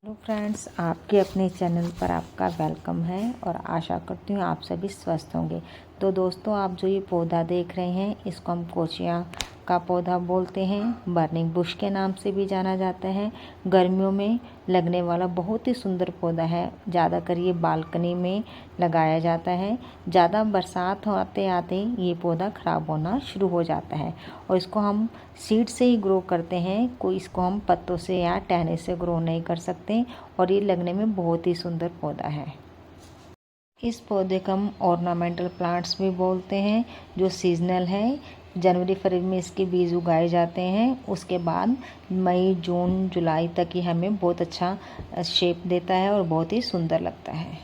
Hello friends, आपके अपने channel पर आपका वेलकम है और आशा करती हूँ आप सभी स्वस्थ होंगे। तो दोस्तों, आप जो ये पौधा देख रहे हैं इसको हम कोचिया का पौधा बोलते हैं। बर्निंग बुश के नाम से भी जाना जाता है। गर्मियों में लगने वाला बहुत ही सुंदर पौधा है। ज़्यादातर ये बालकनी में लगाया जाता है। ज़्यादा बरसात आते आते ये पौधा ख़राब होना शुरू हो जाता है और इसको हम सीड से ही ग्रो करते हैं। कोई इसको हम पत्तों से या टहने से ग्रो नहीं कर सकते और ये लगने में बहुत ही सुंदर पौधा है। इस पौधे को हम ऑर्नामेंटल प्लांट्स भी बोलते हैं, जो सीजनल है। जनवरी फरवरी में इसके बीज उगाए जाते हैं। उसके बाद मई जून जुलाई तक ही हमें बहुत अच्छा शेप देता है और बहुत ही सुंदर लगता है।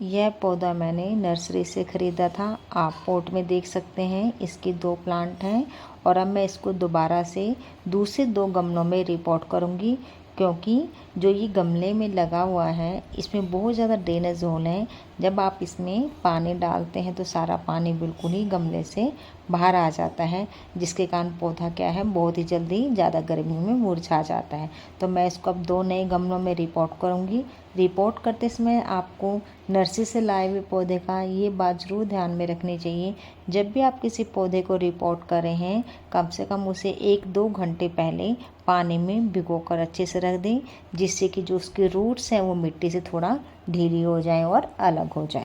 यह पौधा मैंने नर्सरी से ख़रीदा था। आप पॉट में देख सकते हैं, इसकी 2 प्लांट हैं और अब मैं इसको दोबारा से दूसरे 2 गमलों में रिपोर्ट करूँगी, क्योंकि जो ये गमले में लगा हुआ है इसमें बहुत ज़्यादा ड्रेनेज होल है। जब आप इसमें पानी डालते हैं तो सारा पानी बिल्कुल ही गमले से बाहर आ जाता है, जिसके कारण पौधा क्या है बहुत ही जल्दी ज़्यादा गर्मी में मुरझा जाता है। तो मैं इसको अब 2 नए गमलों में रिपोर्ट करूँगी। रिपोर्ट करते समय आपको नर्सरी से लाए हुए पौधे का ये बात ज़रूर ध्यान में रखनी चाहिए, जब भी आप किसी पौधे को रिपोर्ट कर रहे हैं कम से कम उसे 1-2 घंटे पहले पानी में भिगोकर अच्छे से रख दें, जिससे कि जो उसके रूट्स हैं वो मिट्टी से थोड़ा ढीली हो जाए और अलग हो जाए।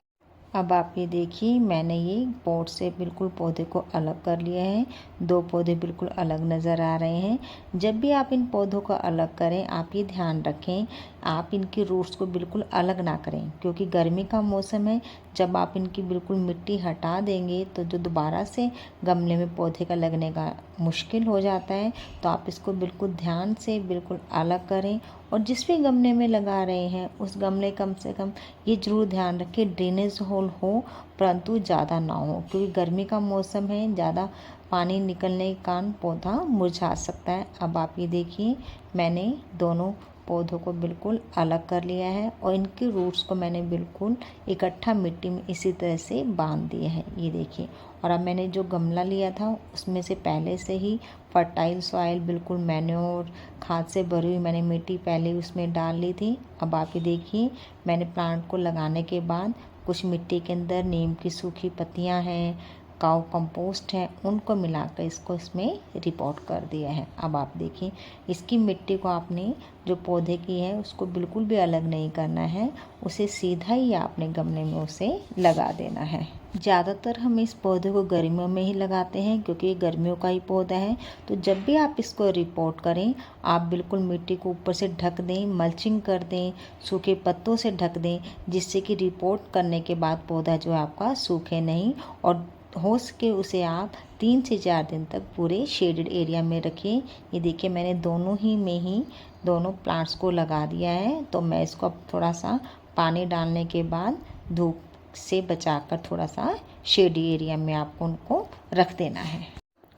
अब आप ये देखिए, मैंने ये पॉट से बिल्कुल पौधे को अलग कर लिया है। 2 पौधे बिल्कुल अलग नज़र आ रहे हैं। जब भी आप इन पौधों को अलग करें, आप ये ध्यान रखें आप इनके रूट्स को बिल्कुल अलग ना करें, क्योंकि गर्मी का मौसम है। जब आप इनकी बिल्कुल मिट्टी हटा देंगे तो जो दोबारा से गमले में पौधे का लगने का मुश्किल हो जाता है। तो आप इसको बिल्कुल ध्यान से बिल्कुल अलग करें और जिस भी गमले में लगा रहे हैं उस गमले कम से कम ये ज़रूर ध्यान रखें ड्रेनेज होल हो, परंतु ज़्यादा ना हो, क्योंकि गर्मी का मौसम है। ज़्यादा पानी निकलने के कारण पौधा मुरझा सकता है। अब आप ये देखिए, मैंने दोनों पौधों को बिल्कुल अलग कर लिया है और इनके रूट्स को मैंने बिल्कुल इकट्ठा मिट्टी में इसी तरह से बांध दिए हैं, ये देखिए। और अब मैंने जो गमला लिया था उसमें से पहले से ही फर्टाइल सॉइल, बिल्कुल मैन्योर खाद से भरी हुई मैंने मिट्टी पहले उसमें डाल ली थी। अब आप ये देखिए, मैंने प्लांट को लगाने के बाद कुछ मिट्टी के अंदर नीम की सूखी पत्तियां हैं, काउ कंपोस्ट है, उनको मिलाकर इसको इसमें रिपोर्ट कर दिया है। अब आप देखिए, इसकी मिट्टी को आपने जो पौधे की है उसको बिल्कुल भी अलग नहीं करना है, उसे सीधा ही आपने गमले में उसे लगा देना है। ज़्यादातर हम इस पौधे को गर्मियों में ही लगाते हैं, क्योंकि ये गर्मियों का ही पौधा है। तो जब भी आप इसको रिपोर्ट करें, आप बिल्कुल मिट्टी को ऊपर से ढक दें, मल्चिंग कर दें, सूखे पत्तों से ढक दें, जिससे कि रिपोर्ट करने के बाद पौधा जो है आपका सूखे नहीं। और हो सके उसे आप 3 से 4 दिन तक पूरे शेडेड एरिया में रखें। ये देखिए, मैंने दोनों ही में ही दोनों प्लांट्स को लगा दिया है। तो मैं इसको अब थोड़ा सा पानी डालने के बाद धूप से बचाकर थोड़ा सा शेडी एरिया में आपको उनको रख देना है।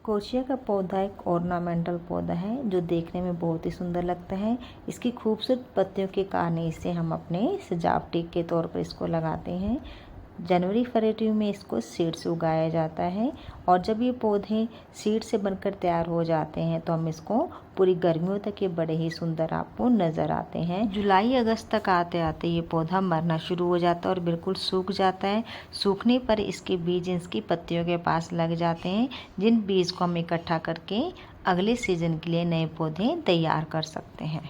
कोचिया का पौधा एक ऑर्नामेंटल पौधा है जो देखने में बहुत ही सुंदर लगता है। इसकी खूबसूरत पत्तियों के कारण इसे हम अपने सजावटी के तौर पर इसको लगाते हैं। जनवरी फरवरी में इसको सीड से उगाया जाता है और जब ये पौधे सीड से बनकर तैयार हो जाते हैं तो हम इसको पूरी गर्मियों तक ये बड़े ही सुंदर आपको नज़र आते हैं। जुलाई अगस्त तक आते आते ये पौधा मरना शुरू हो जाता है और बिल्कुल सूख जाता है। सूखने पर इसके बीज इसकी पत्तियों के पास लग जाते हैं, जिन बीज को हम इकट्ठा करके अगले सीजन के लिए नए पौधे तैयार कर सकते हैं।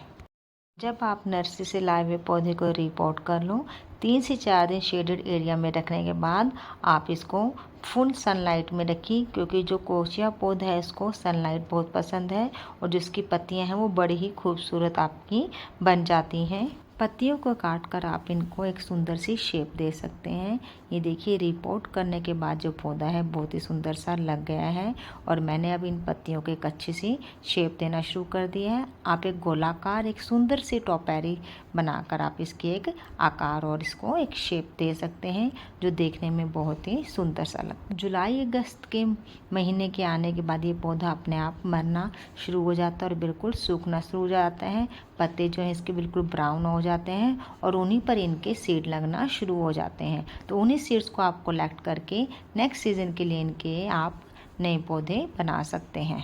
जब आप नर्सरी से लाए हुए पौधे को रिपोर्ट कर लो, 3 से 4 दिन शेडेड एरिया में रखने के बाद आप इसको फुल सनलाइट में रखिए, क्योंकि जो कोचिया पौधा है इसको सनलाइट बहुत पसंद है और जिसकी पत्तियां हैं वो बड़ी ही खूबसूरत आपकी बन जाती हैं। पत्तियों को काट कर आप इनको एक सुंदर सी शेप दे सकते हैं। ये देखिए, रिपोर्ट करने के बाद जो पौधा है बहुत ही सुंदर सा लग गया है और मैंने अब इन पत्तियों को एक अच्छी सी शेप देना शुरू कर दिया है। आप एक गोलाकार एक सुंदर सी टोपैरी बनाकर आप इसकी एक आकार और इसको एक शेप दे सकते हैं, जो देखने में बहुत ही सुंदर सा लगता है। जुलाई अगस्त के महीने के आने के बाद ये पौधा अपने आप मरना शुरू हो जाता है और बिल्कुल सूखना शुरू हो जाता है। पत्ते जो हैं इसके बिल्कुल ब्राउन हो जाते हैं और उन्हीं पर इनके सीड लगना शुरू हो जाते हैं। तो उन्हीं सीड्स को आप कलेक्ट करके नेक्स्ट सीजन के लिए इनके आप नए पौधे बना सकते हैं।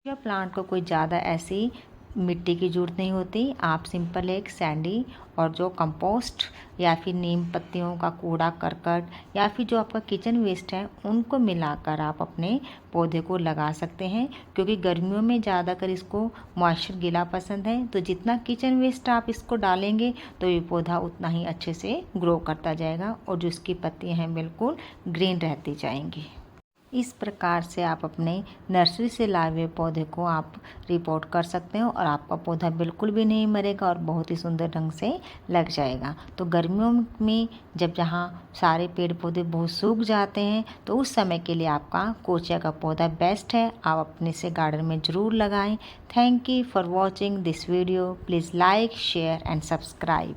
या प्लांट को कोई ज़्यादा ऐसी मिट्टी की ज़रूरत नहीं होती। आप सिंपल एक सैंडी और जो कंपोस्ट या फिर नीम पत्तियों का कूड़ा करकट या फिर जो आपका किचन वेस्ट है उनको मिलाकर आप अपने पौधे को लगा सकते हैं, क्योंकि गर्मियों में ज़्यादातर इसको मॉइस्चर गीला पसंद है। तो जितना किचन वेस्ट आप इसको डालेंगे तो ये पौधा उतना ही अच्छे से ग्रो करता जाएगा और जो इसकी पत्तियाँ हैं बिल्कुल ग्रीन रहती जाएंगी। इस प्रकार से आप अपने नर्सरी से लाए हुए पौधे को आप रिपोर्ट कर सकते हो और आपका पौधा बिल्कुल भी नहीं मरेगा और बहुत ही सुंदर ढंग से लग जाएगा। तो गर्मियों में जब जहाँ सारे पेड़ पौधे बहुत सूख जाते हैं तो उस समय के लिए आपका कोचिया का पौधा बेस्ट है। आप अपने से गार्डन में ज़रूर लगाएं। Thank you for watching this video. Please like, share and subscribe.